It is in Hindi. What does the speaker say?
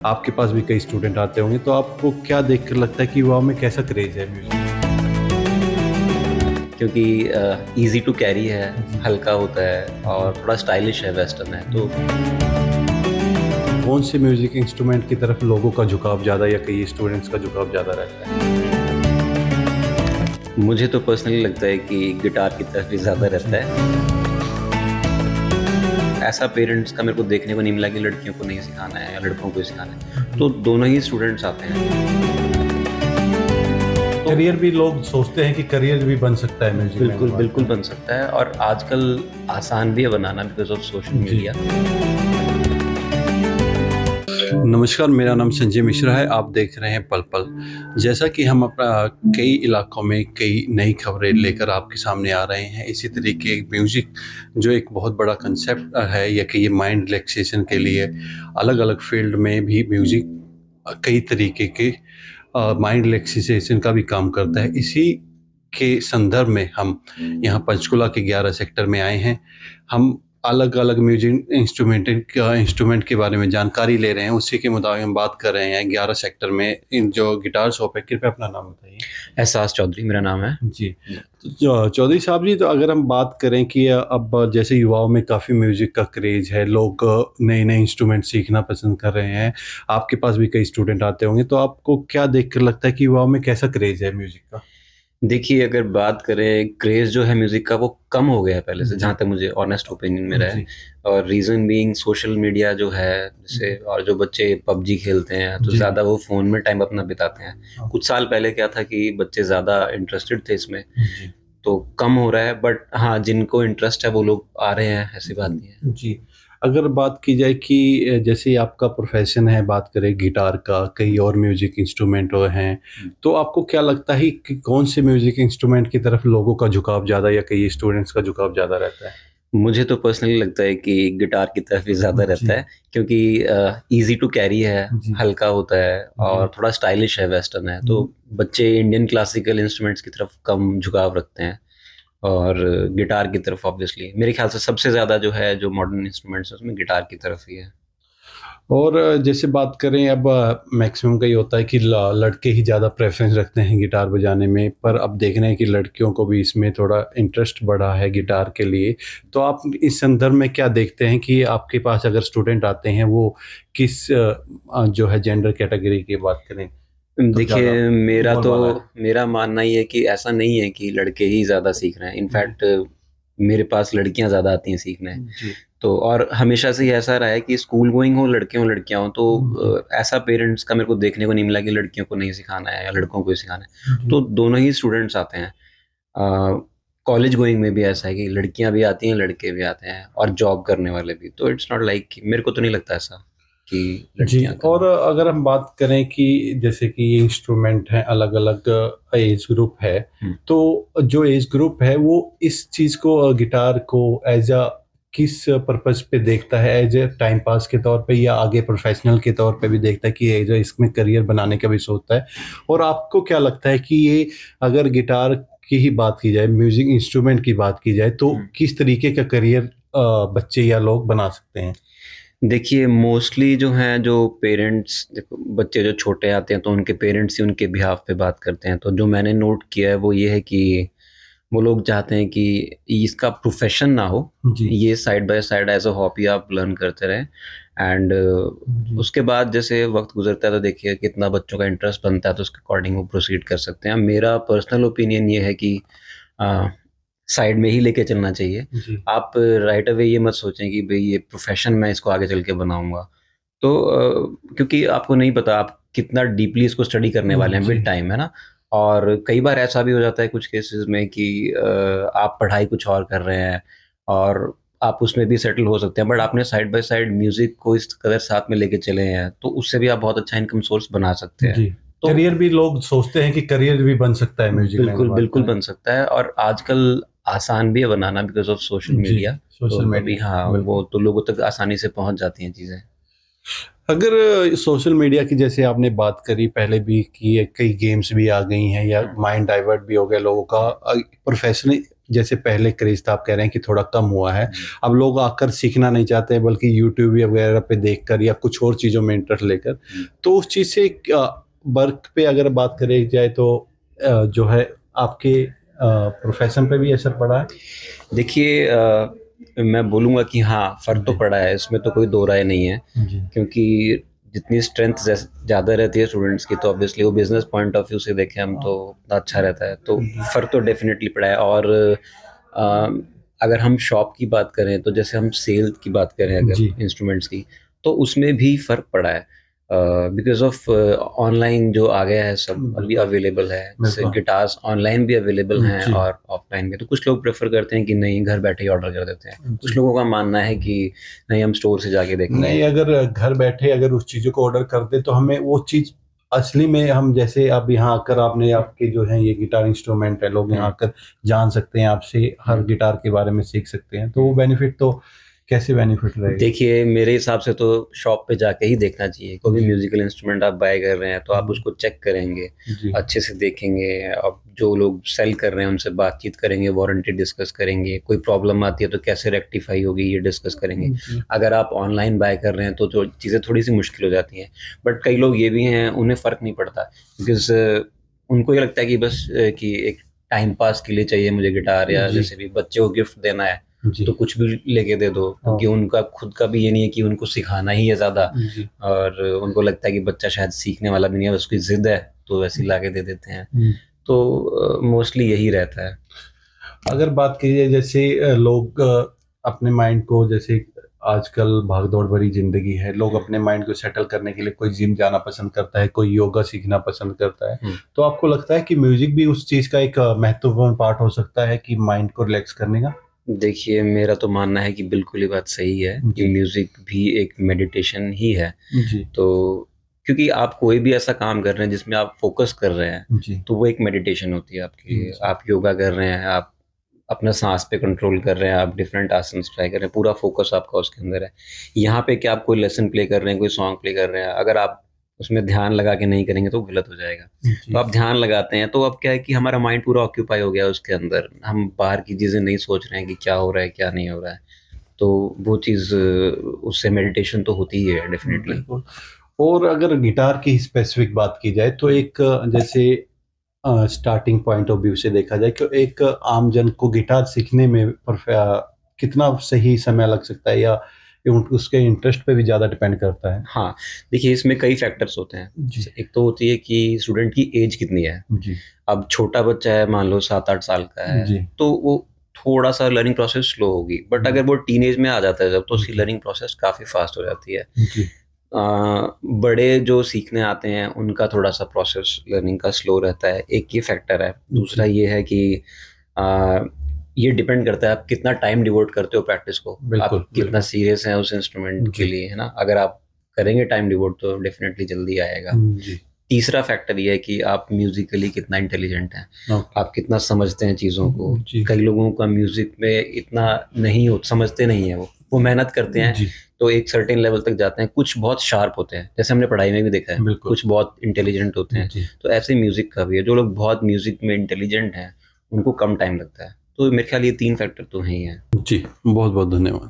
आपके पास भी कई स्टूडेंट आते होंगे, तो आपको क्या देखकर लगता है कि युवाओं में कैसा क्रेज़ है म्यूज़िक? क्योंकि ईज़ी टू कैरी है, जी, हल्का होता है जी। और थोड़ा स्टाइलिश है, वेस्टर्न है। तो कौन से म्यूज़िक इंस्ट्रूमेंट की तरफ लोगों का झुकाव ज़्यादा या कई स्टूडेंट्स का झुकाव ज़्यादा रहता है? मुझे तो पर्सनली लगता है कि गिटार की तरफ ही ज़्यादा जी। रहता है। ऐसा पेरेंट्स का मेरे को देखने को नहीं मिला कि लड़कियों को नहीं सिखाना है या लड़कों को ही सिखाना है। जी। तो दोनों ही स्टूडेंट्स आते हैं। तो करियर भी लोग सोचते हैं कि करियर भी बन सकता है म्यूज़िक में अगर बिल्कुल, बात बिल्कुल करें। बन सकता है और आजकल आसान भी है बनाना बिकॉज़ ऑफ सोशल जी। मीडिया। नमस्कार, मेरा नाम संजय मिश्रा है, आप देख रहे हैं पल पल। जैसा कि हम कई इलाकों में कई नई खबरें लेकर आपके सामने आ रहे हैं, इसी तरीके म्यूज़िक जो एक बहुत बड़ा कंसेप्ट है या कि ये माइंड रिलैक्सेशन के लिए अलग-अलग फ़ील्ड में भी म्यूज़िक कई तरीके के माइंड रिलैक्सेशन का भी काम करता है। इसी के संदर्भ में हम यहाँ पंचकुला के 11 सेक्टर में आए हैं। हम अलग-अलग म्यूज़िक इंस्ट्रूमेंट के बारे में जानकारी ले रहे हैं, उसी के मुताबिक हम बात कर रहे हैं 11 सेक्टर में इन जो गिटार शॉप है। कृपया अपना नाम बताइए? एहसास चौधरी मेरा नाम है। जी। तो चौधरी साहब जी, तो अगर हम बात करें कि अब जैसे युवाओं में काफ़ी म्यूज़िक का क्रेज़ है, लोग नए-नए इंस्ट्रूमेंट सीखना पसंद कर रहे हैं। आपके पास भी कई स्टूडेंट आते होंगे, तो आपको क्या देखकर लगता है कि युवाओं में कैसा क्रेज़ है म्यूज़िक का? देखिए, अगर बात करें क्रेज़ जो है म्यूज़िक का वो कम हो गया है पहले से, जी, जहाँ तक मुझे ऑनेस्ट ओपिनियन मेरा है। जी, और रीज़न बीइंग सोशल मीडिया जो है जैसे जी, और जो बच्चे पबजी खेलते हैं, तो जी, ज़्यादा वो फ़ोन में टाइम अपना बिताते हैं। हाँ, कुछ साल पहले क्या था कि बच्चे ज़्यादा इंटरेस्टेड थे इसमें, जी। तो कम हो रहा है बट हाँ, जिनको इंटरेस्ट है वो लोग आ रहे हैं, ऐसी बात नहीं है। जी। अगर बात की जाए कि जैसे आपका प्रोफ़ेशन है, बात करें गिटार का, कई और म्यूज़िक इंस्ट्रूमेंट और हैं, तो आपको क्या लगता है कि कौन से म्यूज़िक इंस्ट्रूमेंट की तरफ लोगों का झुकाव ज़्यादा या कई स्टूडेंट्स का झुकाव ज़्यादा रहता है? मुझे तो पर्सनली लगता है कि गिटार की तरफ ही ज़्यादा रहता जी, है क्योंकि ईज़ी टू कैरी है, जी, हल्का होता है जी। और थोड़ा स्टाइलिश है, वेस्टर्न है। तो हुँ, बच्चे इंडियन क्लासिकल इंस्ट्रूमेंट्स की तरफ कम झुकाव रखते हैं और गिटार की तरफ ऑब्वियसली मेरे ख़्याल से सबसे ज़्यादा जो है, जो मॉडर्न इंस्ट्रूमेंट्स हैं, उसमें गिटार की तरफ ही है। और जैसे बात करें अब मैक्सिमम का ये होता है कि लड़के ही ज़्यादा प्रेफ़रेंस रखते हैं गिटार बजाने में, पर अब देख रहे हैं कि लड़कियों को भी इसमें थोड़ा इंटरेस्ट बढ़ा है गिटार के लिए। तो आप इस संदर्भ में क्या देखते हैं कि आपके पास अगर स्टूडेंट आते हैं वो किस जो है जेंडर कैटेगरी की बात करें तो ज़्यादा देखिए, बोलबाला है? मेरा मानना ये है कि ऐसा नहीं है कि लड़के ही ज़्यादा सीख रहे हैं। जी, इनफैक्ट मेरे पास लड़कियाँ ज़्यादा आती हैं सीखने। जी, तो और हमेशा से ही ऐसा रहा है कि स्कूल गोइंग हो, लड़के हों, लड़कियाँ हों, जी, तो ऐसा पेरेंट्स का मेरे को देखने को नहीं मिला कि लड़कियों को नहीं सिखाना है या लड़कों को ही सिखाना है। जी। तो दोनों ही स्टूडेंट्स आते हैं। कॉलेज गोइंग में भी ऐसा है कि लड़कियाँ भी आती हैं, लड़के भी आते हैं और जॉब करने वाले भी। तो इट्स नॉट लाइक कि मेरे को तो नहीं लगता ऐसा कि जी, लड़कियाँ कम और हैं। अगर हम बात करें कि जैसे कि ये इंस्ट्रूमेंट हैं, अलग-अलग एज ग्रुप है, हुँ। तो जो एज ग्रुप है वो इस चीज़ को गिटार को एज़ किस पर्पज़ पे देखता है? एज़ टाइम पास के तौर पे या आगे प्रोफ़ेशनल के तौर पे भी देखता है कि एज़ इसमें करियर बनाने का भी सोचता है? और आपको क्या लगता है कि ये अगर गिटार की ही बात की जाए, म्यूज़िक इंस्ट्रूमेंट की बात की जाए, तो हुँ। किस तरीके का करियर बच्चे या लोग बना सकते हैं? देखिए, मोस्टली जो हैं, जो पेरेंट्स देखो बच्चे जो छोटे आते हैं, तो उनके पेरेंट्स ही उनके बिहाफ़ पे बात करते हैं। तो जो मैंने नोट किया है, वो ये है कि वो लोग चाहते हैं कि इसका प्रोफ़ेशन ना हो, जी, ये side by side as a hobby आप लर्न करते रहें एंड जी, उसके बाद जैसे वक़्त गुज़रता है, तो देखिए कितना बच्चों का इंटरेस्ट बनता है, तो उसके अकॉर्डिंग वो प्रोसीड कर सकते हैं। मेरा पर्सनल ओपिनियन ये है कि अ साइड में ही लेके चलना चाहिए। जी, आप राइट अवे ये मत सोचें कि भई ये प्रोफ़ेशन मैं इसको आगे चल के बनाऊँगा। तो क्योंकि आपको नहीं पता आप कितना डीपली इसको स्टडी करने वाले हैं जी। विद टाइम, है ना? और कई बार ऐसा भी हो जाता है कुछ केसेज़ में कि आप पढ़ाई कुछ और कर रहे हैं और आप उसमें भी सेटल हो सकते हैं, बट आपने साइड बाय साइड म्यूज़िक को इस कदर साथ में लेके चले हैं, तो उससे भी आप बहुत अच्छा इनकम सोर्स बना सकते हैं। जी, तो करियर भी लोग सोचते हैं कि करियर भी बन सकता है म्यूज़िक में अगर बिल्कुल, बात बिल्कुल करें। बन सकता है और आजकल आसान भी है बनाना बिकॉज़ ऑफ सोशल जी, मीडिया। सोशल तो अभी मीडिया, हाँ, वो बिल्कुल। तो लोगों तक आसानी से पहुँच जाती हैं चीज़ें। अगर सोशल मीडिया की जैसे आपने बात करी पहले भी कि ये कई गेम्स भी आ गई हैं या हुँ, माइंड डाइवर्ट भी हो गया लोगों का हुँ, प्रोफेशनल जैसे पहले क्रेज़ था, आप कह रहे हैं कि थोड़ा कम हुआ है। जी। अब लोग आकर सीखना नहीं चाहते हैं, बल्कि यूट्यूब या वगैरह पे देखकर या कुछ और चीज़ों में इंटरेस्ट लेकर। तो उस चीज़ से वर्क पे अगर बात करी जाए तो जो है आपके प्रोफ़ेशन पे भी असर पड़ा है? देखिए मैं बोलूँगा कि हाँ, फ़र्क तो जी। पड़ा है, इसमें तो कोई दो राय नहीं है, जी। क्योंकि जितनी स्ट्रेंथ ज़्यादा रहती है स्टूडेंट्स की, तो ऑब्वियसली वो बिज़नेस पॉइंट ऑफ व्यू से देखें हम तो उतना अच्छा रहता है। तो जी। फ़र्क तो डेफ़िनेटली पड़ा है। और अ, अगर हम शॉप की बात करें, तो जैसे हम सेल की बात करें अगर जी। इंस्ट्रूमेंट्स की, तो उसमें भी फ़र्क पड़ा है। बिकॉज़ ऑफ़ ऑनलाइन जो आ गया है सब अभी बिल्कुल, अवेलेबल है। जैसे बिल्कुल। गिटार्स ऑनलाइन भी अवेलेबल हैं जी। और ऑफ़लाइन भी। तो कुछ लोग प्रेफ़र करते हैं कि नहीं, घर बैठे ही ऑर्डर कर देते हैं। कुछ जी। लोगों का मानना है कि नहीं, हम स्टोर से जाके देखेंगे। नहीं, अगर घर बैठे अगर उस चीज़ों को ऑर्डर कर दें तो हमें वो चीज़ असली में हम जैसे अब यहाँ आकर आपने आपके जो है ये गिटार इंस्ट्रूमेंट है, लोग यहाँ हुँ, आकर जान सकते हैं आपसे, हर हुँ। गिटार के बारे में सीख सकते हैं। तो वो बेनिफिट तो कैसे बेनिफिट रहेगा? देखिए, मेरे हिसाब से तो शॉप पे जाके ही देखना चाहिए। कोई भी जी। म्यूज़िकल इंस्ट्रूमेंट आप बाय कर रहे हैं, तो आप हुँ। उसको चेक करेंगे, जी। अच्छे से देखेंगे। अब जो लोग सेल कर रहे हैं, उनसे बातचीत करेंगे, वारंटी डिस्कस करेंगे। कोई प्रॉब्लम आती है, तो कैसे रेक्टिफ़ाई होगी, ये डिस्कस करेंगे। जी। अगर आप ऑनलाइन बाय कर रहे हैं, तो चीज़ें थोड़ी-सी मुश्किल हो जाती हैं। बट कई लोग ये भी हैं, उन्हें फ़र्क नहीं पड़ता, बिकॉज़ उनको ये लगता है कि बस कि एक टाइम पास के लिए चाहिए मुझे गिटार, या जी। जैसे भी बच्चे को गिफ्ट देना है, जी। तो कुछ भी लेके दे दो, हाँ। क्योंकि उनका खुद का भी ये नहीं है कि उनको सिखाना ही है ज़्यादा। जी। और उनको लगता है कि बच्चा शायद सीखने वाला भी नहीं है, उसकी ज़िद है, तो वैसे ही लाके दे देते हैं। हुँ। तो मोस्टली यही रहता है। अगर बात की जाए जैसे लोग अपने माइंड को जैसे आजकल भाग-दौड़ भरी ज़िंदगी है, लोग हुँ, अपने माइंड को सेटल करने के लिए कोई जिम जाना पसंद करता है, कोई योगा सीखना पसंद करता है। हुँ। तो आपको लगता है कि म्यूज़िक भी उस चीज़ का एक महत्वपूर्ण पार्ट हो सकता है कि माइंड को रिलैक्स करने का? देखिए, मेरा तो मानना है कि बिल्कुल ये बात सही है कि जी। म्यूज़िक भी एक मेडिटेशन ही है। जी। तो क्योंकि आप कोई भी ऐसा काम कर रहे हैं जिसमें आप फ़ोकस कर रहे हैं, जी। तो वो एक मेडिटेशन होती है आपके लिए। जी। आप योगा कर रहे हैं, आप अपना साँस पे कंट्रोल कर रहे हैं, आप डिफरेंट आसन्स ट्राई कर रहे हैं, पूरा फ़ोकस आपका उसके अंदर है। यहाँ पे क्या आप कोई लेसन प्ले कर रहे हैं, कोई सॉन्ग प्ले कर रहे हैं, अगर आप उसमें ध्यान लगा के नहीं करेंगे तो गलत हो जाएगा। तो जी। आप ध्यान लगाते हैं, तो अब क्या है कि हमारा माइंड पूरा ऑक्यूपाई हो गया है उसके अंदर। हम बाहर की चीज़ें नहीं सोच रहे हैं कि क्या हो रहा है, क्या नहीं हो रहा है। तो वो चीज़ उससे मेडिटेशन तो होती ही है डेफ़िनिटली। बिल्कुल। और अगर गिटार की स्पेसिफ़िक बात की जाए तो एक जैसे स्टार्टिंग पॉइंट ऑफ व्यू से देखा जाए कि एक आम जन को गिटार सीखने में कितना सही समय लग सकता है या उसके इंटरेस्ट पे भी ज़्यादा डिपेंड करता है? हाँ, देखिए इसमें कई फैक्टर्स होते हैं। जी। जैसे एक तो होती है कि स्टूडेंट की ऐज कितनी है। जी। अब छोटा बच्चा है, मान लो 7-8 साल का है, जी। तो वो थोड़ा-सा लर्निंग प्रोसेस स्लो होगी। बट अगर वो टीनेज में आ जाता है जब, तो उसकी जी। लर्निंग प्रोसेस काफ़ी फ़ास्ट हो जाती है। जी। बड़े जो सीखने आते हैं, उनका थोड़ा-सा प्रोसेस लर्निंग का स्लो रहता है, एक ये फैक्टर है। दूसरा जी। ये है कि अ, ये डिपेंड करता है आप कितना टाइम डिवोट करते हो प्रैक्टिस को। आप बिल्कुल, कितना बिल्कुल। सीरियस हैं उस इंस्ट्रूमेंट के जी। लिए, है ना? अगर आप करेंगे टाइम डिवोट तो डेफ़िनिटली जल्दी आएगा। जी। तीसरा फैक्टर ये है कि आप म्यूज़िकली कितना इंटेलिजेंट हैं, ओके। आप कितना समझते हैं चीज़ों को। जी। कई लोगों का म्यूज़िक में इतना नहीं हो समझते नहीं हैं वो मेहनत करते हैं, जी। तो एक सर्टेन लेवल तक जाते हैं। कुछ बहुत शार्प होते हैं, जैसे हमने पढ़ाई में भी देखा है, बिल्कुल। कुछ बहुत इंटेलिजेंट होते हैं। जी। तो ऐसे ही म्यूज़िक का भी है, जो लोग बहुत म्यूज़िक में इंटेलिजेंट हैं, उनको कम टाइम लगता है। तो मेरे ख़्याल ये 3 फैक्टर तो हैं ही हैं। जी, बहुत-बहुत धन्यवाद।